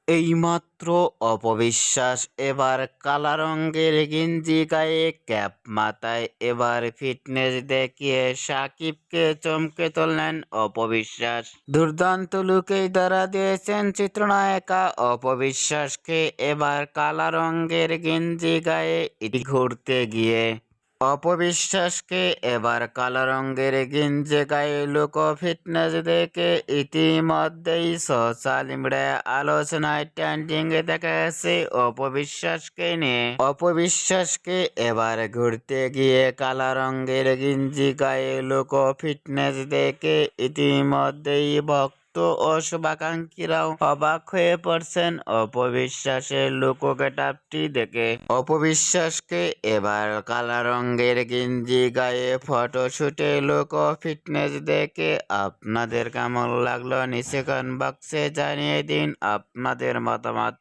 এইমাত্র অপবিশ্বাস এবার কালা রঙের গেঞ্জি গায়ে ক্যাপ মাথায় এবার ফিটনেস দেখিয়ে সাকিবকে চমকে তুললেন অপবিশ্বাস। দুর্দান্ত লুকেই ধরা দিয়েছেন চিত্রনায়িকা অপবিশ্বাসকে এবার কালা রঙের গেঞ্জি গায়ে ইতি ঘুরতে গিয়ে। অপবিশ্বাসকে এবার কালো রঙের গেঞ্জি গায়ে লুক ও ফিটনেস দেখে ইতিমধ্যেই সোশ্যাল মিডিয়ায় আলোচনায় ট্রেন্ডিংয়ে দেখা গেছে অপবিশ্বাসকে নিয়ে। অপবিশ্বাসকে এবার ঘুরতে গিয়ে কালো রঙের গেঞ্জি গায়ে লুক ও ফিটনেস দেখে ইতিমধ্যেই ও শুভাকাঙ্ক্ষীরাও অবাক হয়ে পড়ছেন অপবিশ্বাসের লুক ও গেটআপটি দেখে। অপবিশ্বাসকে এবার কালা রঙের গেঞ্জি গায়ে ফটোশুটে লুক ও ফিটনেস দেখে আপনাদের কেমন লাগলো নিচে কমেন্ট বক্সে জানিয়ে দিন আপনাদের মতামত।